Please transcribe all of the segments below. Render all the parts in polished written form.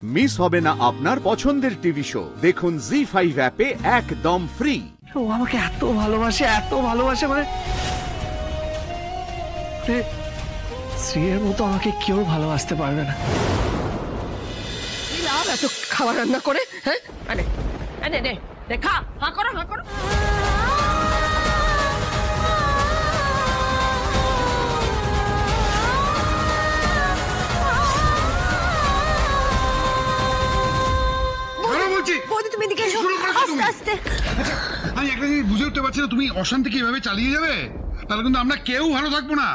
Miss হবে না আপনার পছন্দের টিভি শো। দেখুন জি5 অ্যাপে একদম ফ্রি। ও আমাকে এত ভালোবাসে মানে স্ত্রীর মতো আমাকে কেউ ভালোবাসতে পারবে না। এত খাবার রান্না করে, হ্যাঁ খা হা করো হা করো। আমি একটা জিনিস বুঝে উঠতে পারছি না, তুমি অশান্তিকে এভাবে চালিয়ে যাবে তাহলে কিন্তু আমরা কেউ ভালো থাকবো না।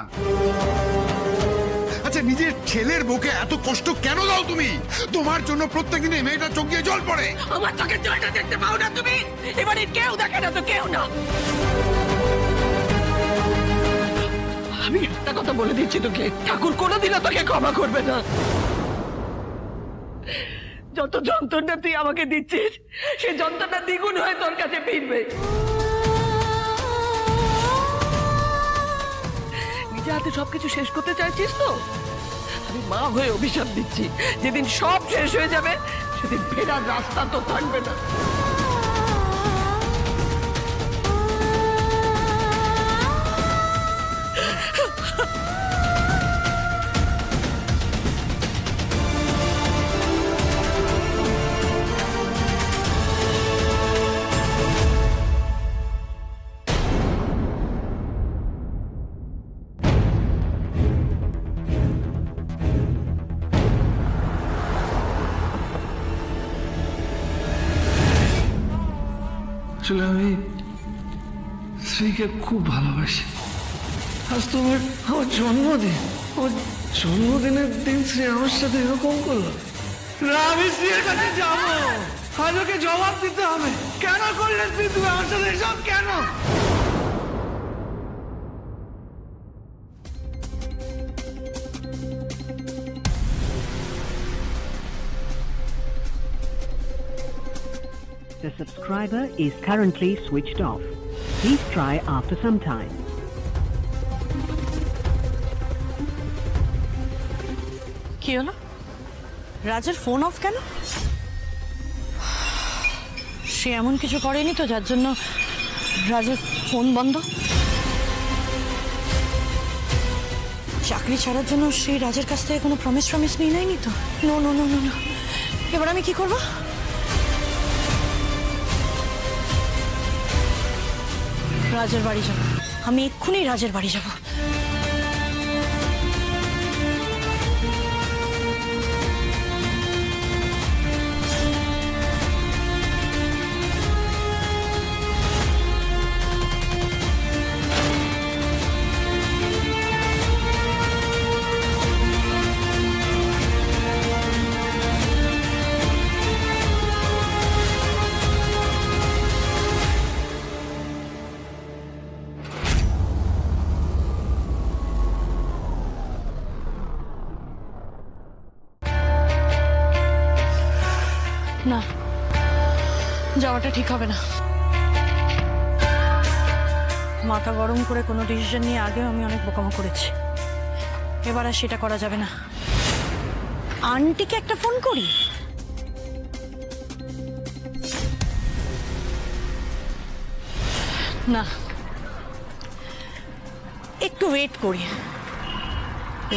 আচ্ছা, নিজের ছেলের বউকে এত কষ্ট কেন দাও তুমি? তোমার জন্য প্রত্যেকদিন এই মেয়েটা চোখ দিয়ে জল পড়ে। আমার চোখের জলটা দেখতে পাও না তুমি? এবারে কেউ দেখে না তো কেউ না। আমি একটা কথা বলে দিচ্ছি তোকে, ঠাকুর কোনোদিনও তোকে ক্ষমা করবে না। যত যন্ত্রণা তুই আমাকে দিচ্ছিস সেই যন্ত্রণা দ্বিগুণ হয়ে তোর কাছে ফিরবে। নিজে হাতে সবকিছু শেষ করতে চাইছিস তো? আমি মা হয়ে অভিশাপ দিচ্ছি, যেদিন সব শেষ হয়ে যাবে সেদিন ফেরার রাস্তা তো থাকবে না। আসলে আমি স্ত্রীকে খুব ভালোবাসি। আজ তোমার আমার জন্মদিন, আমার জন্মদিনের দিন স্ত্রী আমার সাথে এরকম করলো। আমি স্ত্রীর কাছে যাবো, আজ ওকে জবাব দিতে হবে। কেন করলে স্ত্রী তুমি আমার সাথে এসব কেন? The subscriber is currently switched off. Please try after some time. কি হলো? রাজের ফোন অফ কেন? সে এমন কিছু করেনি তো যার জন্য রাজের ফোন বন্ধ? চাকরি ছাড়ার জন্য সে রাজের কাছ থেকে কোনো প্রমিস নিয়ে নেয়নি তো? No no no no no. এবার আমি কি করবো? রাজের বাড়ি যাব, আমি এক্ষুনি রাজের বাড়ি যাব। না, যাওয়াটা ঠিক হবে না। মাথা গরম করে কোনো ডিসিশন নিয়ে আগেও আমি অনেক বোকামো করেছি, এবার আর সেটা করা যাবে না। আন্টিকে একটা ফোন করি। না, একটু ওয়েট করি,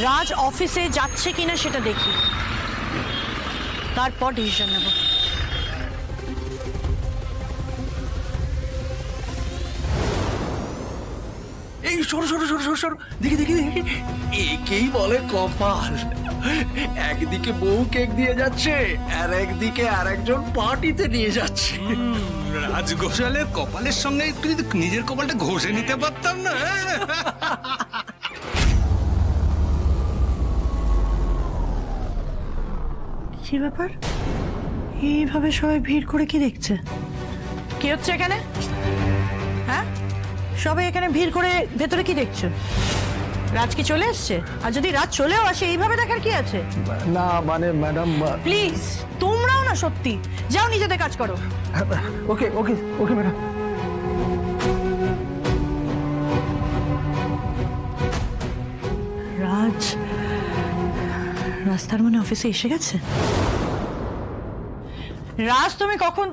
রাজ অফিসে যাচ্ছে কিনা সেটা দেখি, তারপর ডিসিশন নেব। এই সরো সরো সরো সরো সরো, দেখি দেখি দেখি, একেই বলে কপাল। একদিকে বউ কেক দিয়ে যাচ্ছে আর একদিকে আর একজন পার্টিতে নিয়ে যাচ্ছে। রাজঘোষালের কপালের সঙ্গে একটু যদি নিজের কপালটা ঘষে নিতে পারতাম না। কি ব্যাপার, এইভাবে সবাই ভিড় করে কি দেখছে? কি হচ্ছে এখানে? হ্যাঁ, সবাই এখানে ভিড় করে ভেতরে কি দেখছো? রাজ কি চলে এসছে? আর যদি রাজ চলেও আসে এইভাবে দেখার কি আছে? না মানে ম্যাডাম, প্লিজ তোমরাও না, সত্যি যাও নিজেদের কাজ করো। ওকে ওকে ওকে ম্যাডাম। রাজ রাস্তার মানে অফিসে এসে গেছে। রাজ তুমি কখন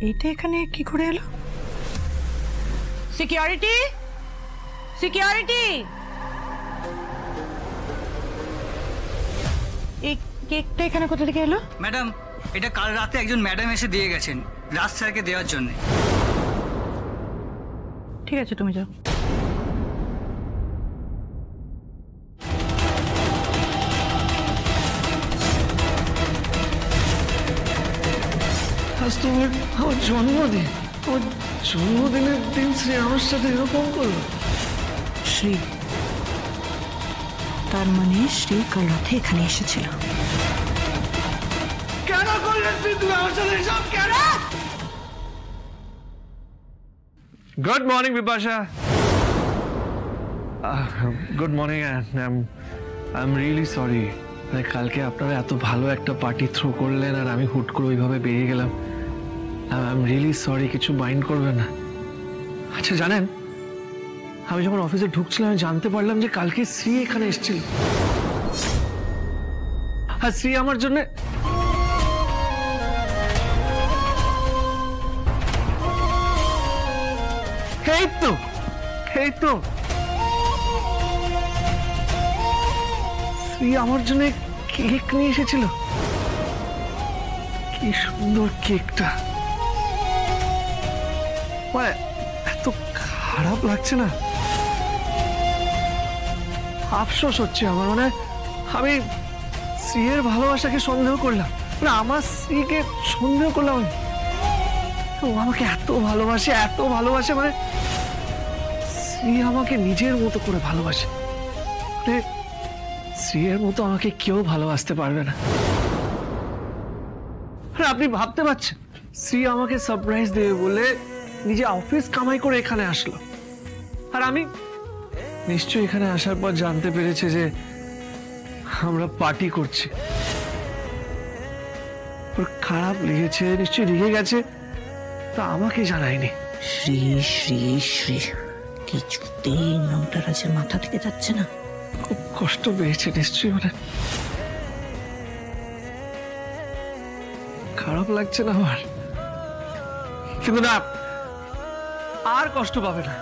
এটা এখানে কি করে এলো? সিকিউরিটি, সিকিউরিটি, এই কেকটা এখানে কোথা থেকে এলো? ম্যাডাম, এটা কাল রাতে একজন ম্যাডাম এসে দিয়ে গেছেন রাজ স্যারকে দেওয়ার জন্য। ঠিক আছে, তুমি যাও। আজ তোমার আমার জন্মদিন, আমার জন্মদিনের দিন শ্রী আমার সাথে এরকম করলো। শ্রী, তার মানে শ্রী কাল রাতে এখানে এসেছিল। কেন করলেন তুমি আমার সাথে সব কেন? Good morning, Bipasha. Good morning, and I'm really sorry. কালকে আপনারা এত ভালো একটা পার্টি থ্রো করলেন আর আমি হুট করে ওইভাবে বেরিয়ে গেলাম। I'm really sorry, কিছু মাইন্ড করবেন না। আচ্ছা জানেন, আমি যখন অফিসে ঢুকছিলাম আমি জানতে পারলাম যে কালকে শ্রী এখানে এসেছিল। আর শ্রী আমার জন্য এই তো শ্রী আমার জন্য কেক নিয়ে এসেছিল। কি সুন্দর কেকটা, মানে এত খারাপ লাগছে না, আফসোস হচ্ছে আমার। মানে আমি শ্রীয়ের ভালোবাসাকে সন্দেহ করলাম, মানে আমার শ্রীকে সন্দেহ করলাম। ও আমাকে এত ভালোবাসে, মানে শ্রী আমাকে নিজের মতো করে ভালোবাসে। মানে শ্রীয়ের মতো আমাকে কেউ ভালোবাসতে পারবে না। আপনি ভাবতে পারছেন, শ্রী আমাকে সারপ্রাইজ দেবে বলে নিজে অফিস কামাই করে এখানে আসলো, আর আমি নিশ্চয়ই এখানে আসার পর জানতে পেরেছে যে আমরা পার্টি করছি। ওর খারাপ লেগেছে, নিশ্চয়ই রেগে গেছে, তা আমাকে জানায়নি। শ্রী শ্রী শ্রী, কিছুতেই নামটা রাজের মাথা থেকে যাচ্ছে না। খুব কষ্ট পেয়েছে নিশ্চয়ই, মানে খারাপ লাগছে না আমার, কিন্তু না, আর কষ্ট পাবে না।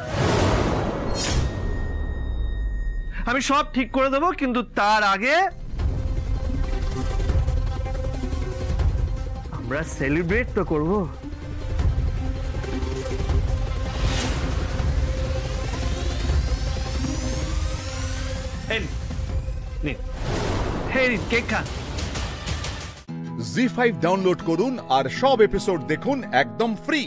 আমি সব ঠিক করে দেবো, কিন্তু তার আগে আমরা সেলিব্রেট তো করবো। কেক খান। জি5 ডাউনলোড করুন আর সব এপিসোড দেখুন একদম ফ্রি।